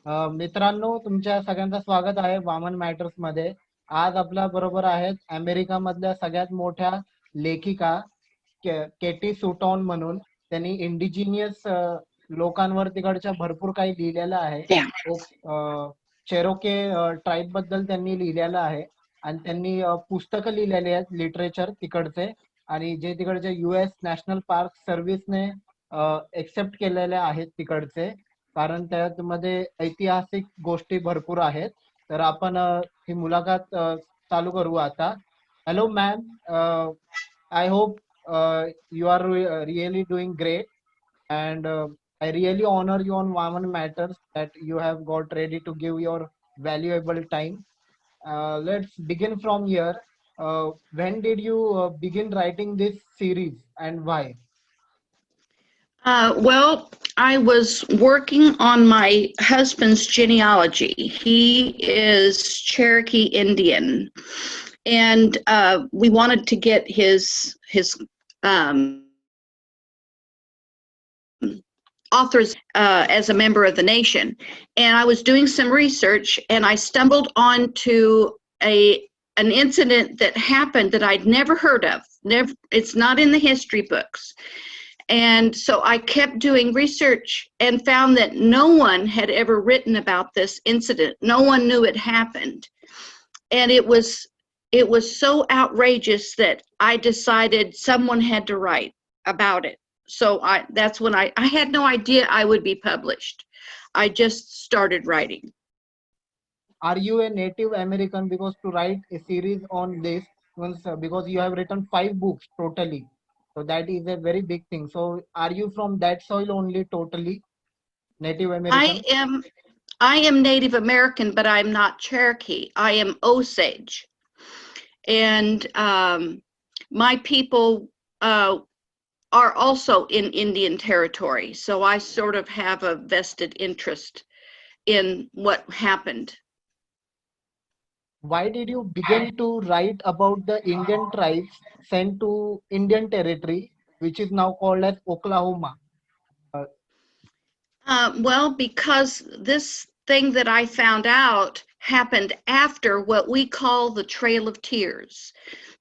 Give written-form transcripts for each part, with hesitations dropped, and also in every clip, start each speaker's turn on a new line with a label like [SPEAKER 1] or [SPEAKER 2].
[SPEAKER 1] मित्रांनो, तुमच्या सगळ्यांचं स्वागत आहे वामन मॅटर्स मध्ये. आज आपल्या बरोबर आहेत अमेरिकामधल्या सगळ्यात मोठ्या लेखिका केटी सुटॉन म्हणून. त्यांनी इंडिजिनियस लोकांवर तिकडच्या भरपूर काही लिहिलेलं आहे.
[SPEAKER 2] Yeah.
[SPEAKER 1] चेरोके ट्राईब बद्दल त्यांनी लिहिलेलं आहे आणि त्यांनी पुस्तकं लिहिलेली आहेत लिटरेचर तिकडचे, आणि जे तिकडचे US नॅशनल पार्क सर्व्हिसने एक्सेप्ट केलेले आहेत तिकडचे, कारण त्यामध्ये ऐतिहासिक गोष्टी भरपूर आहेत. तर आपण ही मुलाखत चालू करू आता. Hello ma'am, I hope you are really doing great, and I really honor you on Vaman Matters that you have got ready to give your valuable time. Let's begin from here. When did you begin writing this series and why?
[SPEAKER 2] Well, I was working on my husband's genealogy. He is Cherokee Indian, and we wanted to get his authors as a member of the nation. And I was doing some research, and I stumbled onto an incident that happened that I'd never heard of. It's not in the history books. And so I kept doing research and found that no one had ever written about this incident. No one knew it happened. And it was so outrageous that I decided someone had to write about it. So that's when I had no idea I would be published. I just started writing.
[SPEAKER 1] Are you a Native American? Because to write a series on this, because you have written 5 books totally. So that is a very big thing. So are you from that soil only, totally Native American?
[SPEAKER 2] I am Native American, but I'm not Cherokee. I am Osage. And my people are also in Indian territory. So I sort of have a vested interest in what happened.
[SPEAKER 1] Why did you begin to write about the Indian tribes sent to Indian territory, which is now called as Oklahoma?
[SPEAKER 2] Well, because this thing that I found out happened after what we call the Trail of Tears.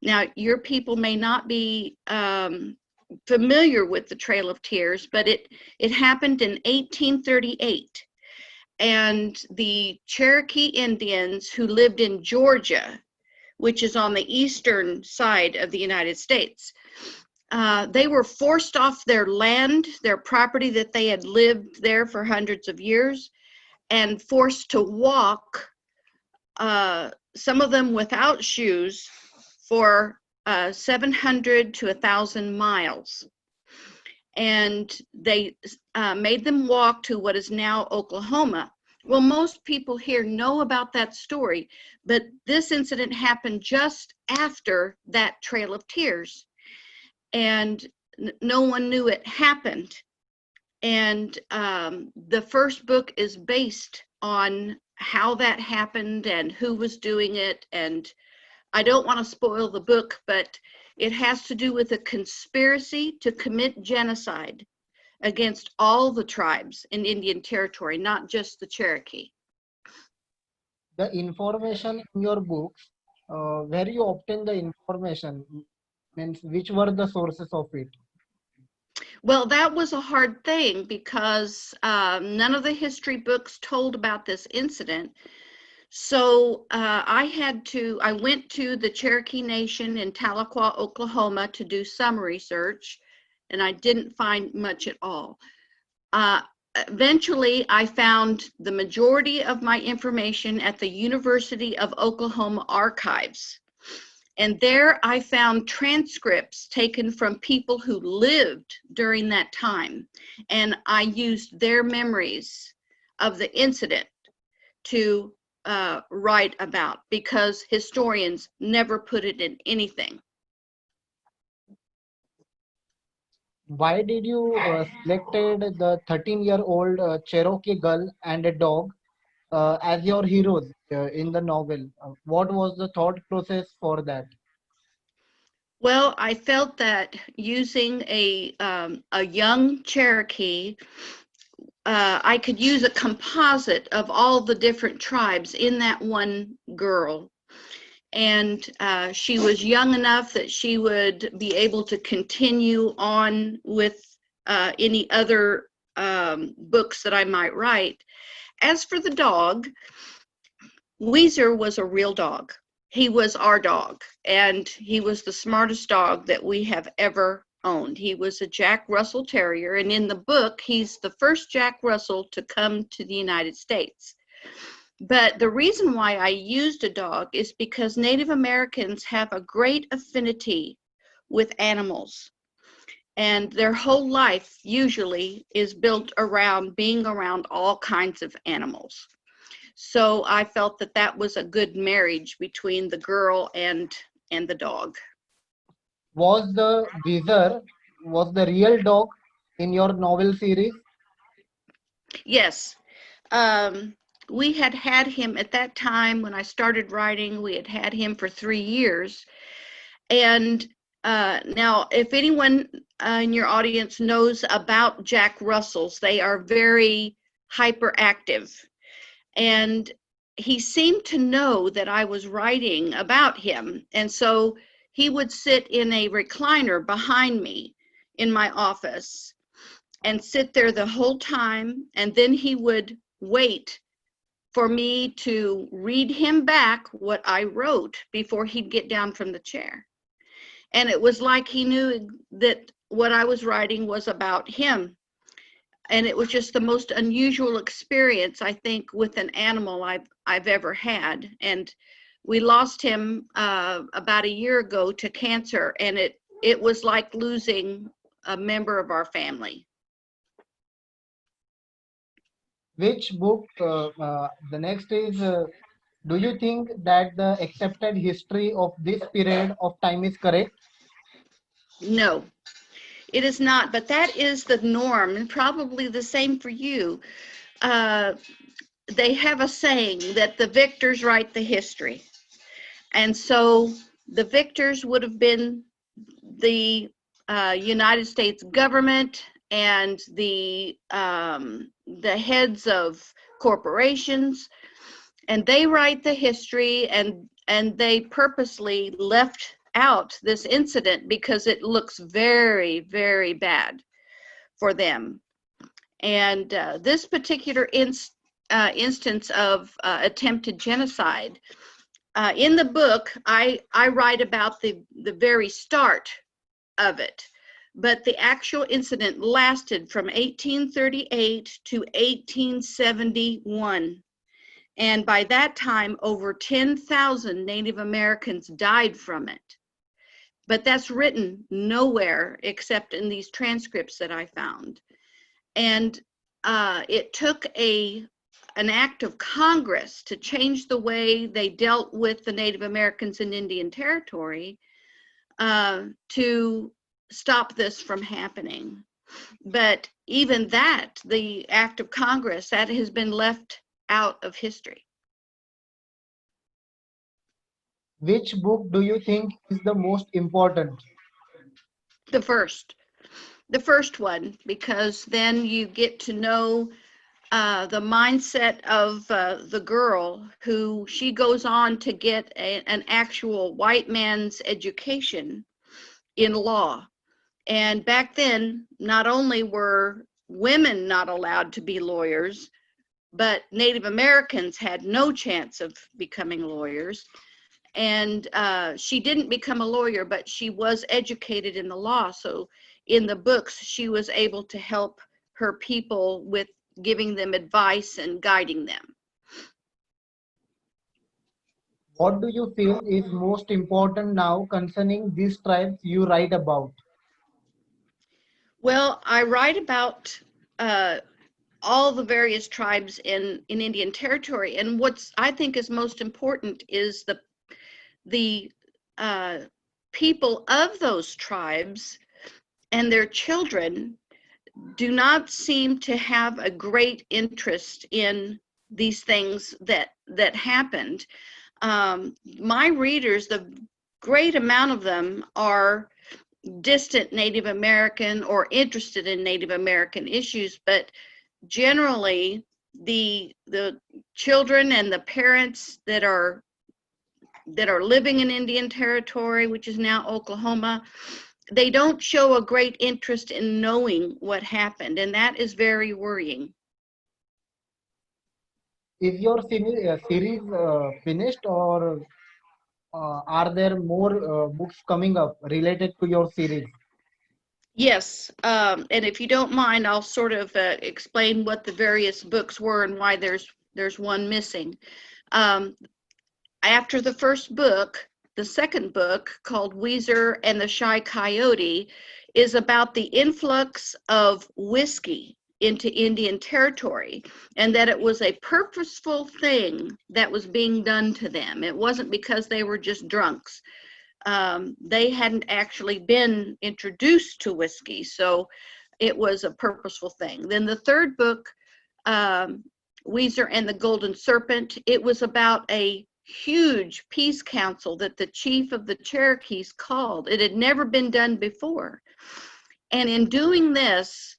[SPEAKER 2] Now, your people may not be familiar with the Trail of Tears, but it happened in 1838. And the Cherokee Indians who lived in Georgia, which is on the eastern side of the United States, they were forced off their land, their property that they had lived there for hundreds of years, and forced to walk, some of them without shoes, for 700 to 1,000 miles. And they made them walk to what is now Oklahoma. Well, most people here know about that story, but this incident happened just after that Trail of Tears. And no one knew it happened. And the first book is based on how that happened and who was doing it. And I don't want to spoil the book, but it has to do with a conspiracy to commit genocide against all the tribes in Indian Territory, not just the Cherokee.
[SPEAKER 1] The information in your books, where you obtain the information, means which were the sources of it?
[SPEAKER 2] Well, that was a hard thing because none of the history books told about this incident. So I went to the Cherokee Nation in Tahlequah, Oklahoma to do some research, and I didn't find much at all. Eventually, I found the majority of my information at the University of Oklahoma archives. And there I found transcripts taken from people who lived during that time. And I used their memories of the incident to write about, because historians never put it in anything.
[SPEAKER 1] Why did you selected the 13-year-old Cherokee girl and a dog as your heroes in the novel? What was the thought process for that?
[SPEAKER 2] Well, I felt that using a young Cherokee I could use a composite of all the different tribes in that one girl. And she was young enough that she would be able to continue on with any other books that I might write. As for the dog, Weezer was a real dog. He was our dog, and he was the smartest dog that we have ever owned. He was a Jack Russell Terrier, and in the book, he's the first Jack Russell to come to the United States. But the reason why I used a dog is because Native Americans have a great affinity with animals, and their whole life usually is built around being around all kinds of animals. So I felt that that was a good marriage between the girl and the dog.
[SPEAKER 1] Was the Weezer was the real dog in your novel series?
[SPEAKER 2] Yes. We had him at that time when I started writing. We had him for 3 years. And now, if anyone in your audience knows about Jack Russells, they are very hyperactive. And he seemed to know that I was writing about him. And so he would sit in a recliner behind me in my office and sit there the whole time. And then he would wait for me to read him back what I wrote before he'd get down from the chair. And it was like he knew that what I was writing was about him. And it was just the most unusual experience, I think, with an animal I've ever had. And we lost him about a year ago to cancer, and it was like losing a member of our family.
[SPEAKER 1] Which book? The next is. Do you think that the accepted history of this period of time is correct?
[SPEAKER 2] No, it is not, but that is the norm, and probably the same for you. They have a saying that the victors write the history. And so the victors would have been the United States government and the heads of corporations, and they write the history, and they purposely left out this incident because it looks very, very bad for them. And this particular instance of attempted genocide, in the book, I write about the very start of it, but the actual incident lasted from 1838 to 1871. And by that time, over 10,000 Native Americans died from it. But that's written nowhere except in these transcripts that I found. And it took an act of Congress to change the way they dealt with the Native Americans in Indian Territory to stop this from happening. But even that, the act of Congress, that has been left out of history.
[SPEAKER 1] Which book do you think is the most important?
[SPEAKER 2] The first one, because then you get to know the mindset of the girl, who she goes on to get an actual white man's education in law. And back then, not only were women not allowed to be lawyers, but Native Americans had no chance of becoming lawyers. And she didn't become a lawyer, but she was educated in the law. So in the books, she was able to help her people with giving them advice and guiding them.
[SPEAKER 1] What do you feel is most important now concerning these tribes you write about?
[SPEAKER 2] Well, I write about all the various tribes in Indian Territory, and what's I think is most important is the people of those tribes and their children do not seem to have a great interest in these things that happened. My readers, the great amount of them are distant Native American or interested in Native American issues, but generally the children and the parents that are living in Indian Territory, which is now Oklahoma, they don't show a great interest in knowing what happened, and that is very worrying.
[SPEAKER 1] Is your series finished, or are there more books coming up related to your series?
[SPEAKER 2] Yes, and if you don't mind, I'll sort of explain what the various books were and why there's one missing. After the first book, the second book, called Weezer and the Shy Coyote, is about the influx of whiskey into Indian Territory, and that it was a purposeful thing that was being done to them. It wasn't because they were just drunks. They hadn't actually been introduced to whiskey, so it was a purposeful thing. Then the third book, Weezer and the Golden Serpent, it was about a huge peace council that the chief of the Cherokees called. It had never been done before. And in doing this,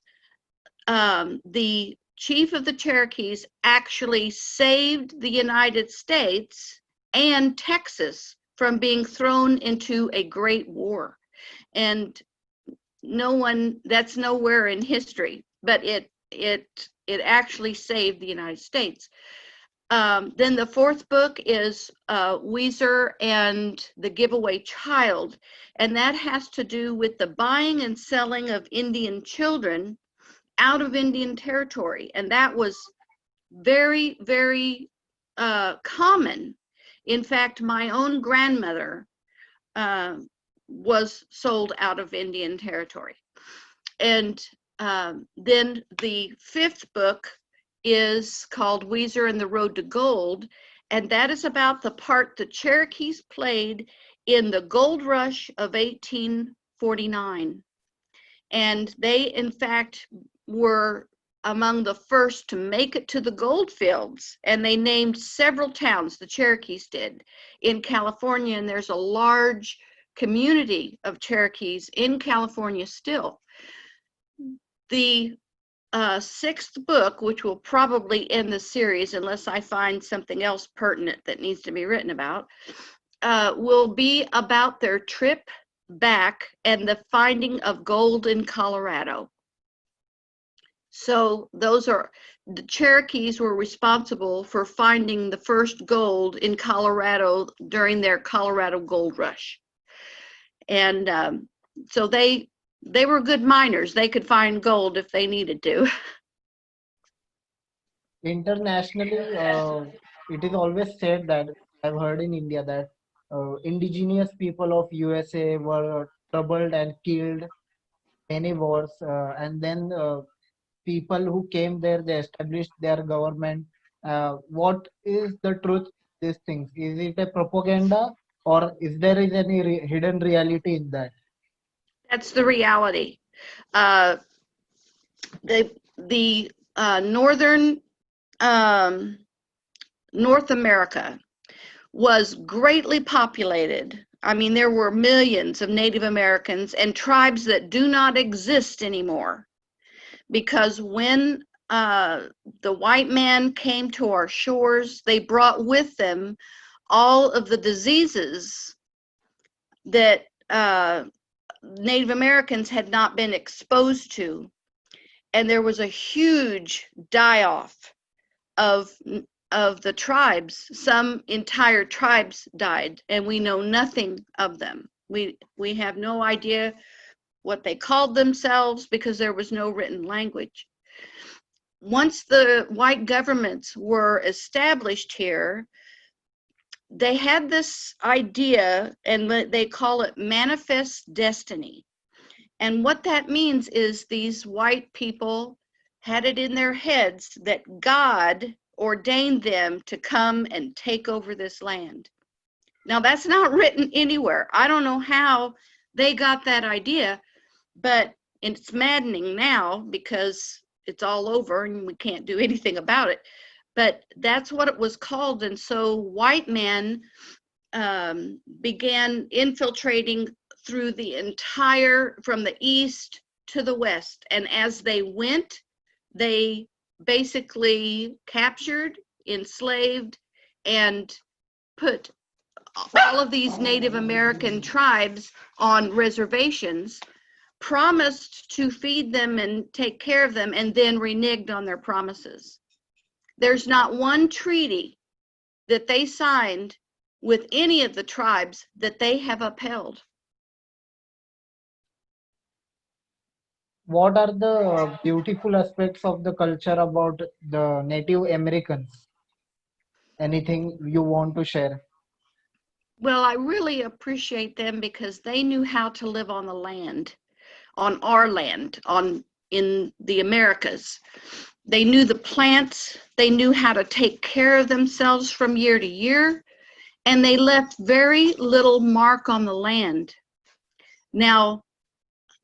[SPEAKER 2] the chief of the Cherokees actually saved the United States and Texas from being thrown into a great war. And that's nowhere in history, but it actually saved the United States. Then the fourth book is Weezer and the Giveaway Child, and that has to do with the buying and selling of Indian children out of Indian Territory, and that was very, very common. In fact, my own grandmother was sold out of Indian Territory. And then the fifth book is called Weezer and the Road to Gold, and that is about the part the Cherokees played in the gold rush of 1849. And they, in fact, were among the first to make it to the gold fields, and they named several towns, the Cherokees did, in California, and there's a large community of Cherokees in California still. The sixth book, which will probably end the series unless I find something else pertinent that needs to be written about, will be about their trip back and the finding of gold in Colorado. So the Cherokees were responsible for finding the first gold in Colorado during their Colorado Gold Rush. And so they were good miners. They could find gold if they needed to.
[SPEAKER 1] Internationally, it is always said that I've heard in India that indigenous people of USA were troubled and killed many wars, and then people who came there, they established their government. What is the truth? These things, is it a propaganda, or is there is any hidden reality in that?
[SPEAKER 2] That's the reality. The northern North America was greatly populated. I mean, there were millions of Native Americans and tribes that do not exist anymore, because when the white man came to our shores, they brought with them all of the diseases that Native Americans had not been exposed to. And there was a huge die-off of the tribes. Some entire tribes died, and we know nothing of them. We have no idea what they called themselves because there was no written language. Once the white governments were established here, they had this idea, and they call it manifest destiny. And what that means is these white people had it in their heads that God ordained them to come and take over this land. Now, that's not written anywhere. I don't know how they got that idea, but it's maddening now because it's all over and we can't do anything about it. But that's what it was called. And so white men began infiltrating through the entire, from the east to the west. And as they went, they basically captured, enslaved, and put all of these Native American tribes on reservations, promised to feed them and take care of them, and then reneged on their promises. There's not one treaty that they signed with any of the tribes that they have upheld.
[SPEAKER 1] What are the beautiful aspects of the culture about the Native Americans? Anything you want to share?
[SPEAKER 2] Well, I really appreciate them because they knew how to live on the land, on our land, in the Americas. They knew the plants, they knew how to take care of themselves from year to year, and they left very little mark on the land. Now,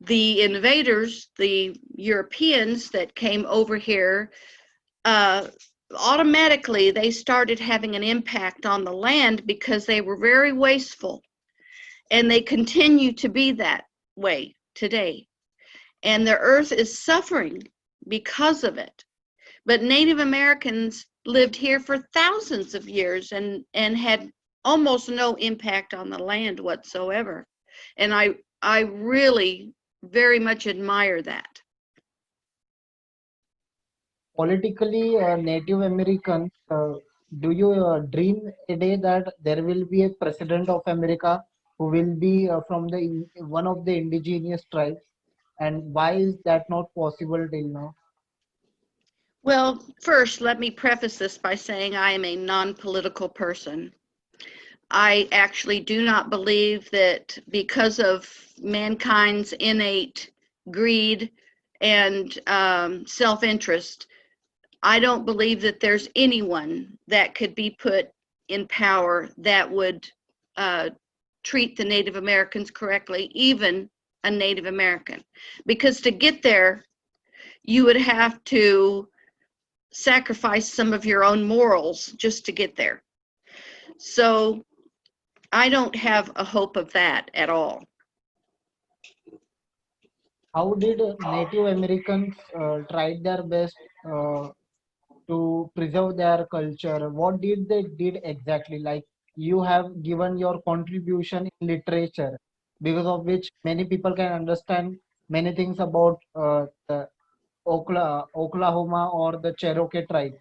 [SPEAKER 2] the invaders, the Europeans that came over here, automatically they started having an impact on the land because they were very wasteful, and they continue to be that way today. And the earth is suffering because of it. But Native Americans lived here for thousands of years and had almost no impact on the land whatsoever. And I really very much admire that.
[SPEAKER 1] Politically, Native Americans, do you dream a day that there will be a president of America who will be from one of the indigenous tribes? And why is that not possible till now?
[SPEAKER 2] Well, first, let me preface this by saying I am a non-political person. I actually do not believe that because of mankind's innate greed and self-interest, I don't believe that there's anyone that could be put in power that would treat the Native Americans correctly, even a Native American. Because to get there, you would have to sacrifice some of your own morals just to get there. So I don't have a hope of that at all.
[SPEAKER 1] How did Native Americans try their best to preserve their culture? What did they did exactly? Like you have given your contribution in literature, because of which many people can understand many things about the Oklahoma or the Cherokee tribe.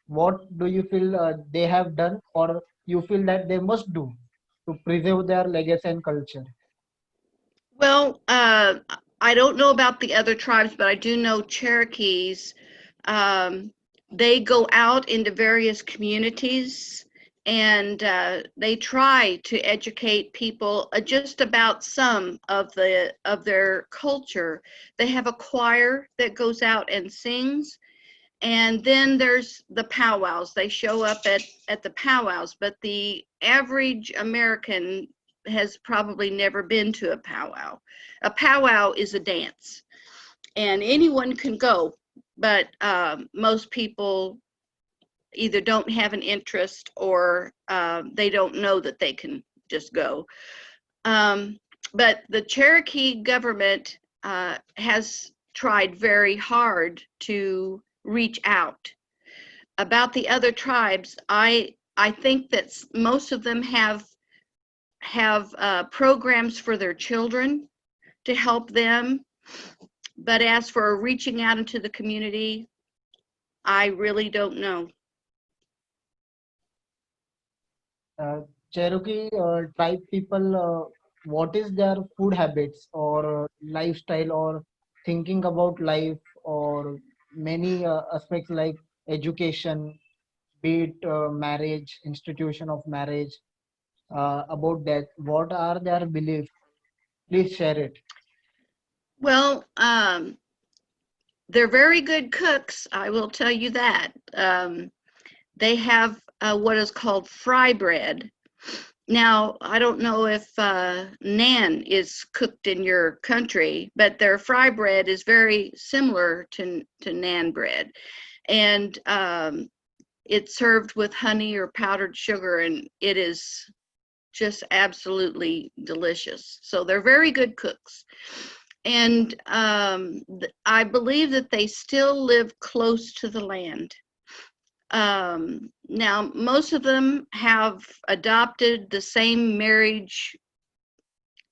[SPEAKER 1] What do you feel they have done, or you feel that they must do to preserve their legacy and culture?
[SPEAKER 2] Well, I don't know about the other tribes, but I do know Cherokees. Um, they go out into various communities and they try to educate people just about some of their culture. They have a choir that goes out and sings, and then there's the powwows. They show up at the powwows, but the average American has probably never been to a powwow. A powwow is a dance, and anyone can go, but most people either don't have an interest or they don't know that they can just go. But the Cherokee government has tried very hard to reach out. About the other tribes, I think that most of them have programs for their children to help them. But as for reaching out into the community, I really don't know.
[SPEAKER 1] Cherokee tribe people, what is their food habits or lifestyle or thinking about life or many aspects like education, be it marriage, institution of marriage, about that. What are their beliefs? Please share it.
[SPEAKER 2] Well, they're very good cooks, I will tell you that. They have what is called fry bread. Now, I don't know if naan is cooked in your country, but their fry bread is very similar to naan bread. And it's served with honey or powdered sugar, and it is just absolutely delicious. So they're very good cooks. and I believe that they still live close to the land. Now, most of them have adopted the same marriage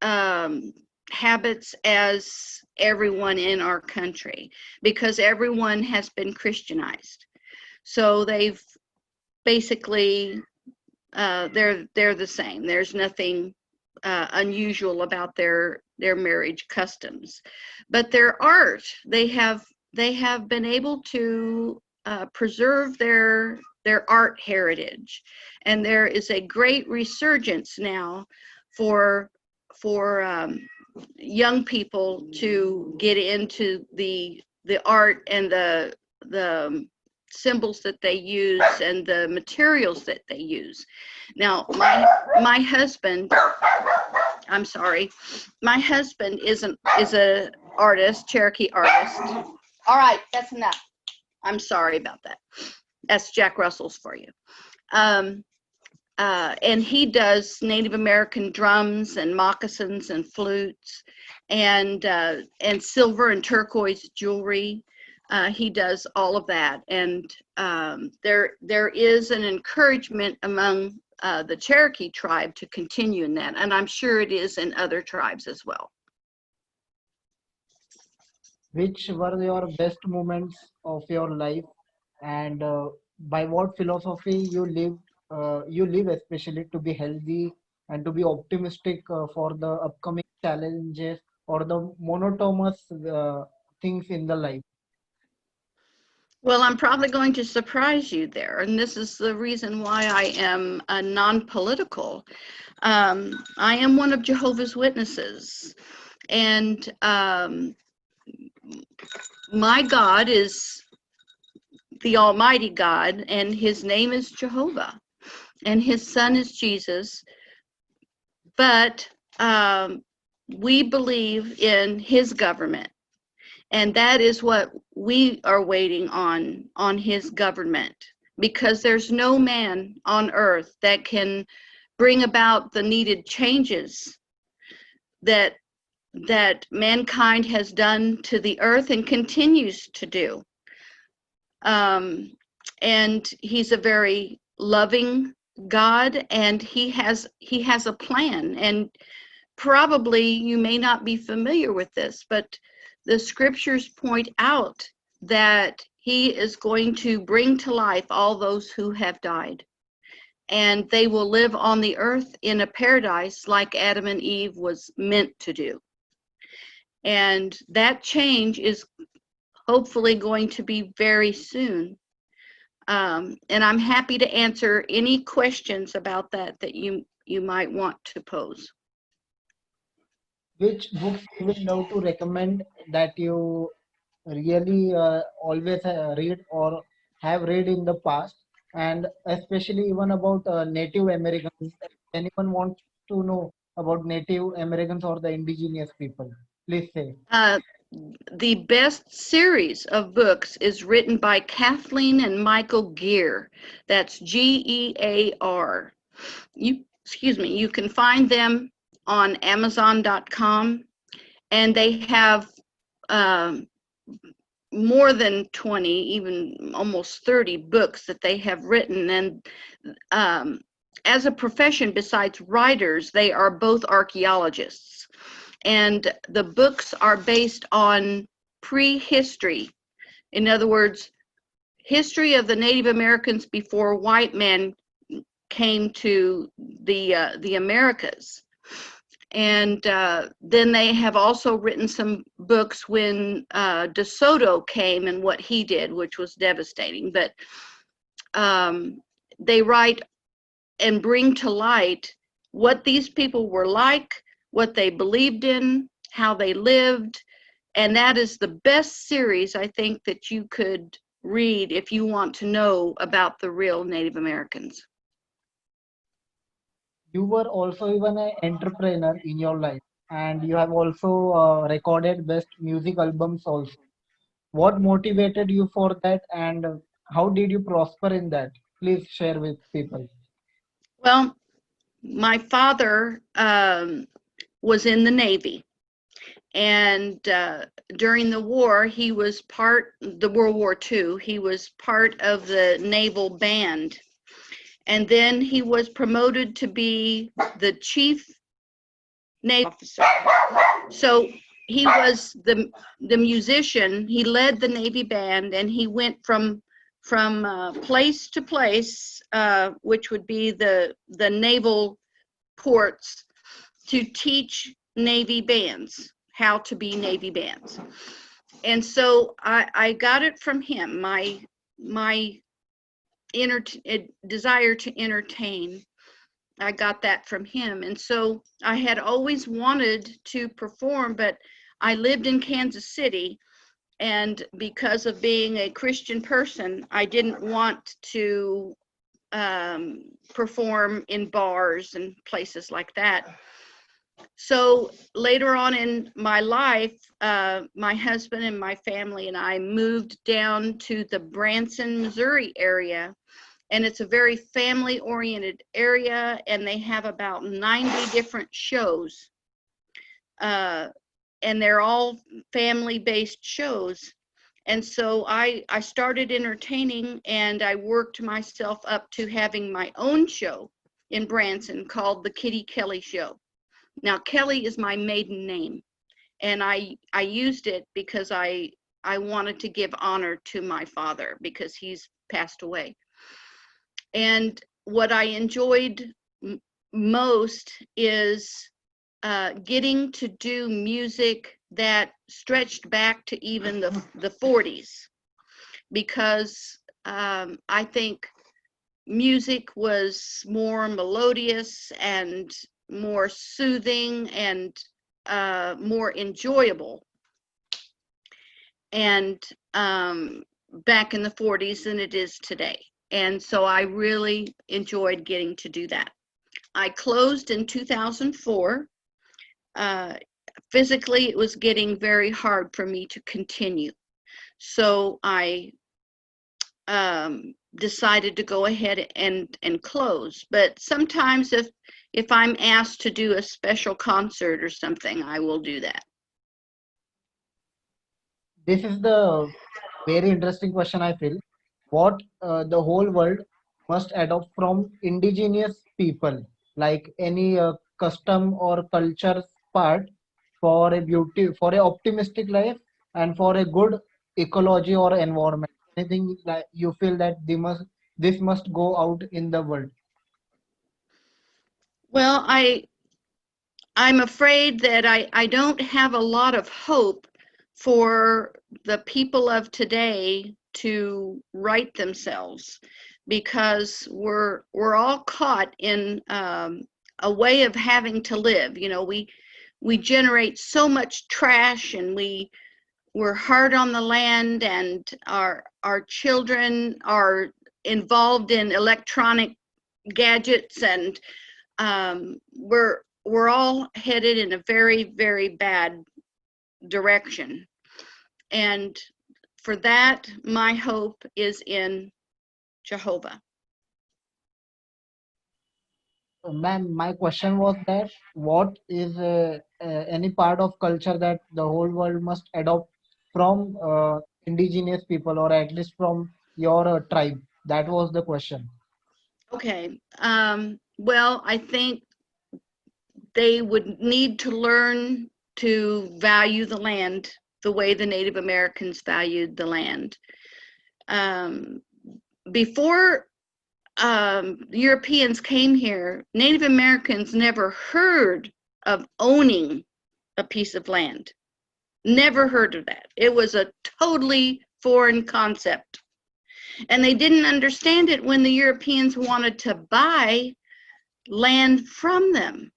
[SPEAKER 2] habits as everyone in our country, because everyone has been Christianized. So they've basically, they're the same. There's nothing unusual about their marriage customs. But their art, they have been able to preserve their art heritage, and there is a great resurgence now for young people to get into the art and the symbols that they use and the materials that they use. Now, my husband, I'm sorry, my husband is a artist, Cherokee artist. All right, that's enough. I'm sorry about that. That's Jack Russell's for you. And he does Native American drums and moccasins and flutes, and silver and turquoise jewelry. He does all of that, and there is an encouragement among the Cherokee tribe to continue in that, and I'm sure it is in other tribes as well.
[SPEAKER 1] Which were your best moments of your life, and by what philosophy you live, especially to be healthy and to be optimistic for the upcoming challenges or the monotonous things in the life?
[SPEAKER 2] Well, I'm probably going to surprise you there, and this is the reason why I am non-political. I am one of Jehovah's Witnesses, and my God is the Almighty God, and his name is Jehovah, and his son is Jesus. But we believe in his government, and that is what we are waiting on his government, because there's no man on earth that can bring about the needed changes that mankind has done to the earth and continues to do. And he's a very loving God, and he has a plan. And probably you may not be familiar with this, but the scriptures point out that he is going to bring to life all those who have died, and they will live on the earth in a paradise like Adam and Eve was meant to do. And that change is hopefully going to be very soon. And I'm happy to answer any questions about that you might want to pose.
[SPEAKER 1] Which books you will love to recommend that you really always read or have read in the past, and especially even about Native Americans? If anyone wants to know about Native Americans or the indigenous people, please say.
[SPEAKER 2] The best series of books is written by Kathleen and Michael Gear. That's Gear. You can find them on Amazon.com, and they have more than 20, even almost 30 books that they have written. And as a profession, besides writers, they are both archaeologists. And the books are based on prehistory. In other words, history of the Native Americans before white men came to the Americas. And then they have also written some books when DeSoto came and what he did, which was devastating. But they write and bring to light what these people were like, what they believed in, how they lived. And that is the best series, I think, that you could read if you want to know about the real Native Americans.
[SPEAKER 1] You were also even an entrepreneur in your life, and you have also recorded best music albums also. What motivated you for that, and how did you prosper in that? Please share with people.
[SPEAKER 2] Well, my father was in the Navy, And during the war, he was the World War II, he was part of the naval band. And then he was promoted to be the chief naval officer. So he was the musician. He led the Navy band, and he went from place to place, which would be the naval ports, to teach Navy bands how to be Navy bands. And so I got it from him. My desire to entertain, I got that from him. And so I had always wanted to perform, but I lived in Kansas City, and because of being a Christian person, I didn't want to perform in bars and places like that. So later on in my life, my husband and my family and I moved down to the Branson, Missouri area. And it's a very family-oriented area, and they have about 90 different shows. And they're all family-based shows. And so I started entertaining, and I worked myself up to having my own show in Branson called the Kitty Kelly Show. Now, Kelly is my maiden name, and I used it because I wanted to give honor to my father, because he's passed away. And what I enjoyed most is getting to do music that stretched back to even the 40s, because I think music was more melodious and more soothing and more enjoyable, and back in the 40s than it is today. And so I really enjoyed getting to do that. I closed in 2004. Physically, it was getting very hard for me to continue. So I decided to go ahead and close. But sometimes if I'm asked to do a special concert or something, I will do that.
[SPEAKER 1] This is the very interesting question, I feel. What the whole world must adopt from indigenous people, like any custom or culture part for a optimistic life and for a good ecology or environment. Anything like you feel that this must go out in the world.
[SPEAKER 2] Well, I'm afraid that I don't have a lot of hope for the people of today to right themselves, because we're all caught in a way of having to live. You know, we generate so much trash, and we're hard on the land, and our children are involved in electronic gadgets, and we're all headed in a very, very bad direction. And for that, my hope is in Jehovah.
[SPEAKER 1] Ma'am, my question was that what is any part of culture that the whole world must adopt from indigenous people, or at least from your tribe? That was the question.
[SPEAKER 2] Okay. Well, I think they would need to learn to value the land the way the Native Americans valued the land. Before Europeans came here, Native Americans never heard of owning a piece of land. Never heard of that. It was a totally foreign concept. And they didn't understand it when the Europeans wanted to buy land from them.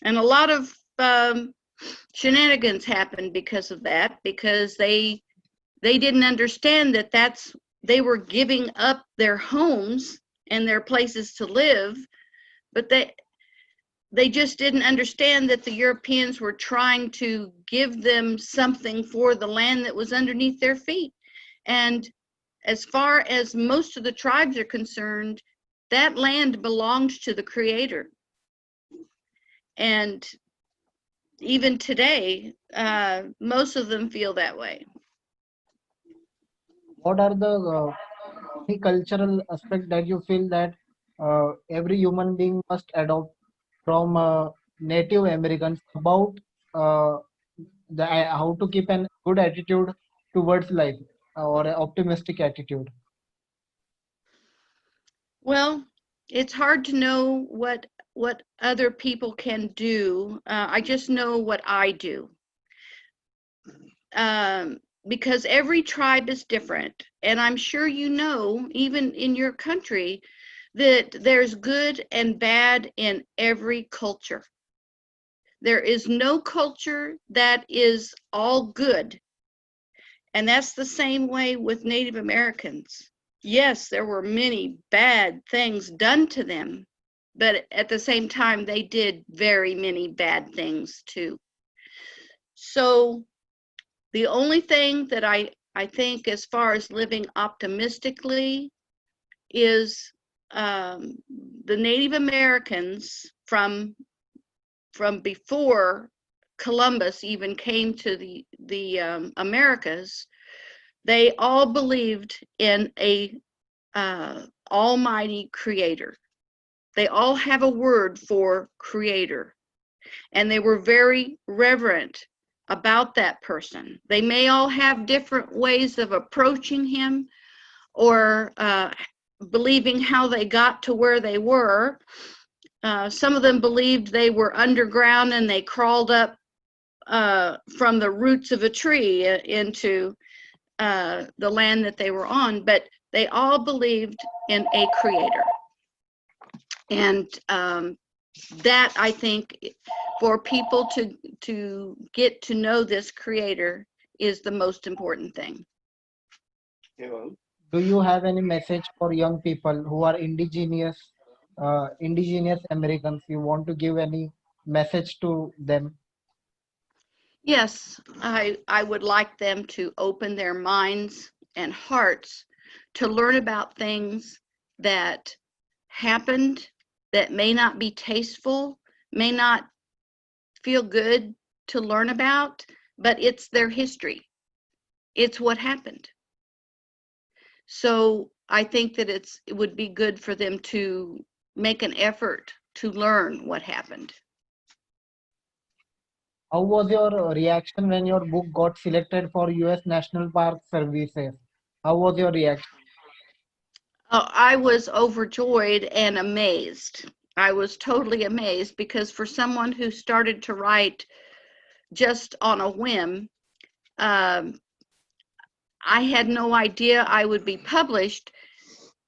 [SPEAKER 2] And a lot of shenanigans happened because of that, because they didn't understand that they were giving up their homes and their places to live, but they just didn't understand that the Europeans were trying to give them something for the land that was underneath their feet. And as far as most of the tribes are concerned, that land belonged to the Creator. And even today, most of them feel that way.
[SPEAKER 1] What are the any cultural aspect that you feel that every human being must adopt from Native Americans about uh, how to keep an good attitude towards life or an optimistic attitude?
[SPEAKER 2] Well, it's hard to know what other people can do. I just know what I do. Because every tribe is different. And I'm sure you know, even in your country, that there's good and bad in every culture. There is no culture that is all good. And that's the same way with Native Americans. Yes, there were many bad things done to them, but at the same time, they did very many bad things too. So the only thing that I think as far as living optimistically is the Native Americans from before Columbus even came to the Americas. They all believed in a almighty creator. They all have a word for creator, and they were very reverent about that person. They may all have different ways of approaching him or believing how they got to where they were. Some of them believed they were underground and they crawled up from the roots of a tree into the land that they were on, but they all believed in a creator. And that, I think, for people to get to know this creator is the most important thing.
[SPEAKER 1] Do you have any message for young people who are indigenous Americans? You want to give any message to them?
[SPEAKER 2] Yes, I would like them to open their minds and hearts to learn about things that happened that may not be tasteful, may not feel good to learn about, but it's their history. It's what happened. So I think that it would be good for them to make an effort to learn what happened.
[SPEAKER 1] How was your reaction when your book got selected for U.S. National Park Services? How was your reaction?
[SPEAKER 2] I was overjoyed and amazed. I was totally amazed because for someone who started to write just on a whim, um, I had no idea I would be published.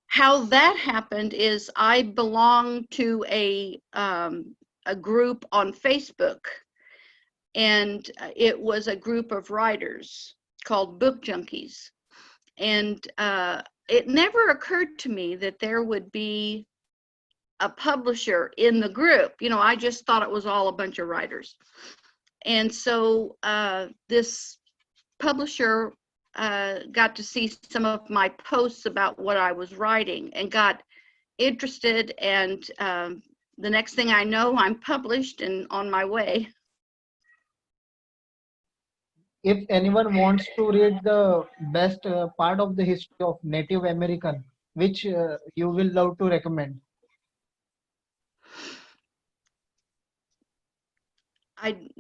[SPEAKER 2] How that happened is I belong to a group on Facebook, and it was a group of writers called Book Junkies. And it never occurred to me that there would be a publisher in the group. You know, I just thought it was all a bunch of writers. And so this publisher got to see some of my posts about what I was writing and got interested. And the next thing I know, I'm published and on my way.
[SPEAKER 1] If anyone wants to read the best part of the history of Native American, which you will love to recommend?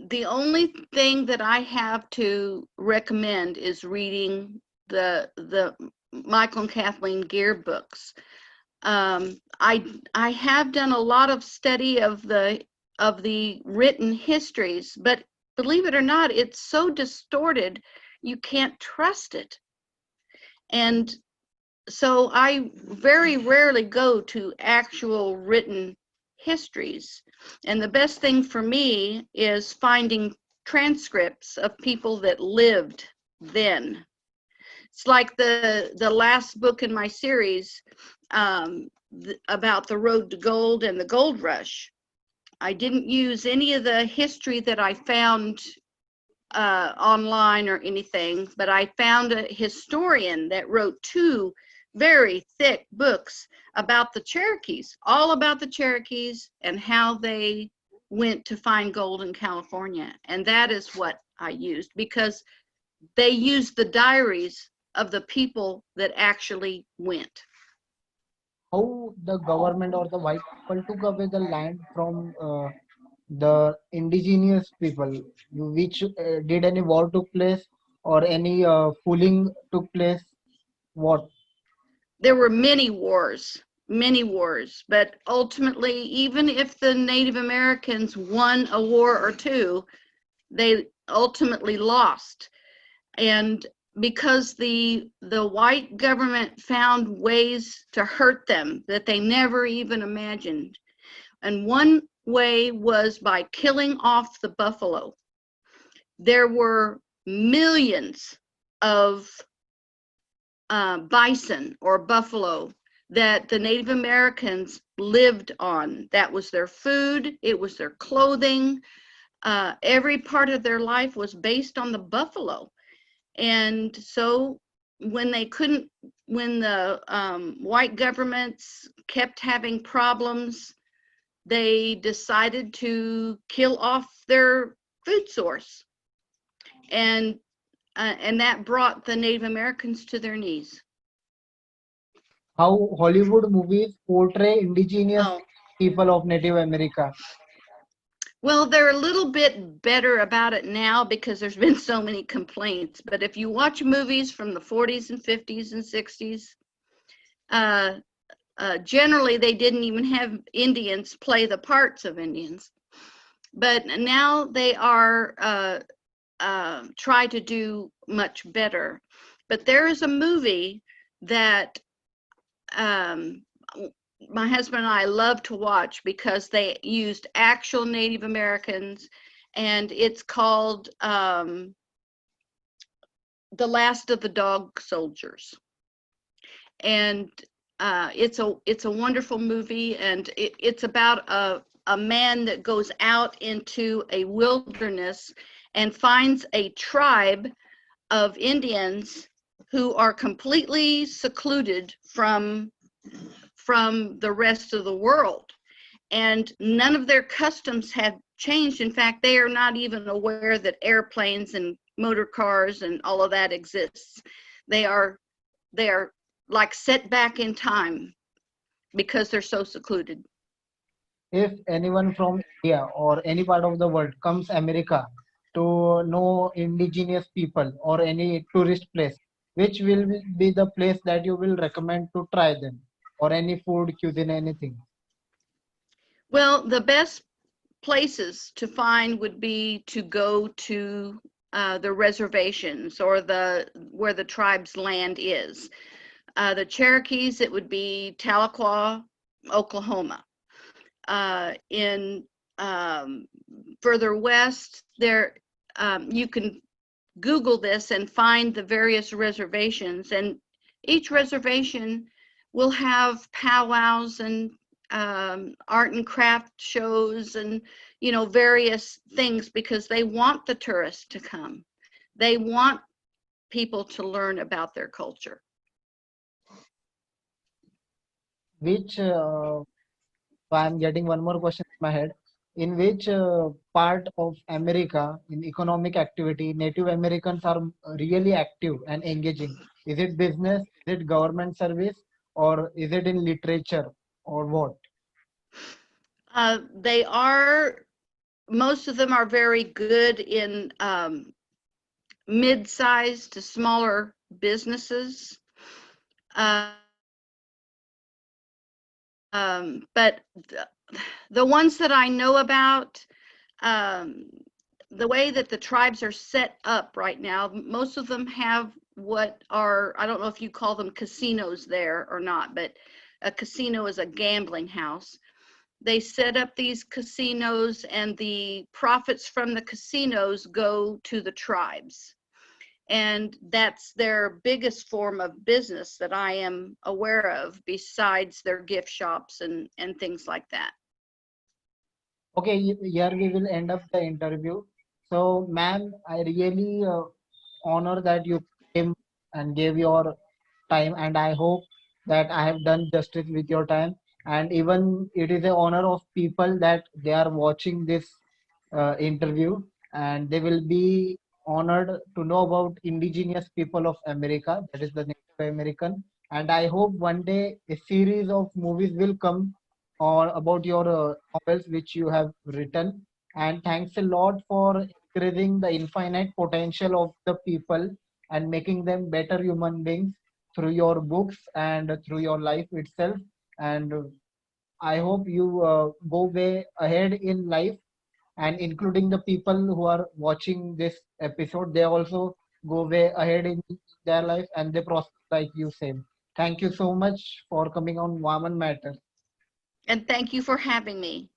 [SPEAKER 2] The only thing that I have to recommend is reading the Michael and Kathleen Gear books. I have done a lot of study of the written histories, but believe it or not, it's so distorted you can't trust it. And so I very rarely go to actual written histories. And the best thing for me is finding transcripts of people that lived then. It's like the last book in my series about the road to gold and the gold rush. I didn't use any of the history that I found online or anything, but I found a historian that wrote 2 very thick books about the Cherokees, all about the Cherokees and how they went to find gold in California. And that is what I used, because they used the diaries of the people that actually went.
[SPEAKER 1] How the government or the white people took away the land from the indigenous people, which did any war took place or any fooling took place? What?
[SPEAKER 2] There were many wars, but ultimately, even if the Native Americans won a war or two, they ultimately lost. And because the white government found ways to hurt them that they never even imagined. And one way was by killing off the buffalo. There were millions of bison or buffalo that the Native Americans lived on. That was their food, it was their clothing. Every part of their life was based on the buffalo. And so when the white governments kept having problems, they decided to kill off their food source. And that brought the Native Americans to their knees.
[SPEAKER 1] How Hollywood movies portray indigenous
[SPEAKER 2] Oh,
[SPEAKER 1] people of Native America?
[SPEAKER 2] well, they're a little bit better about it now because there's been so many complaints. But if you watch movies from the 40s and 50s and 60s, generally they didn't even have Indians play the parts of Indians. But now they are try to do much better. But there is a movie that my husband and I love to watch because they used actual Native Americans, and it's called The Last of the Dog Soldiers. And it's a wonderful movie, and it's about a man that goes out into a wilderness and finds a tribe of Indians who are completely secluded from the rest of the world. And none of their customs have changed. In fact, they are not even aware that airplanes and motor cars and all of that exists. They are like set back in time because they're so secluded.
[SPEAKER 1] If anyone from India or any part of the world comes America to know indigenous people or any tourist place, which will be the place that you will recommend to try them, or any food, cuisine, anything?
[SPEAKER 2] Well, the best places to find would be to go to the reservations or where the tribe's land is. The Cherokees, it would be Tahlequah, Oklahoma. In further west, there you can Google this and find the various reservations, and each reservation will have powwows and art and craft shows and various things because they want the tourists to come. They want people to learn about their culture.
[SPEAKER 1] Which I'm getting one more question in my head. In which part of America in economic activity Native Americans are really active and engaging? Is it business? Is it government service? Or is it in literature? Or what?
[SPEAKER 2] They are, most of them are very good in mid-sized to smaller businesses. But the ones that I know about, the way that the tribes are set up right now, most of them have what are, I don't know if you call them casinos there or not, but a casino is a gambling house. They set up these casinos, and the profits from the casinos go to the tribes. And that's their biggest form of business that I am aware of, besides their gift shops and things like that.
[SPEAKER 1] Okay, here we will end up the interview. So, ma'am, I really honor that you came and gave your time, and I hope that I have done justice with your time. And even it is a honor of people that they are watching this interview, and they will be honored to know about indigenous people of America, that is the Native American. And I hope one day a series of movies will come or about your novels which you have written. And thanks a lot for increasing the infinite potential of the people and making them better human beings through your books and through your life itself. And I hope you go way ahead in life, and including the people who are watching this episode, they also go way ahead in their life and they prosper like you said. Thank you so much for coming on Vaman Matters.
[SPEAKER 2] And thank you for having me.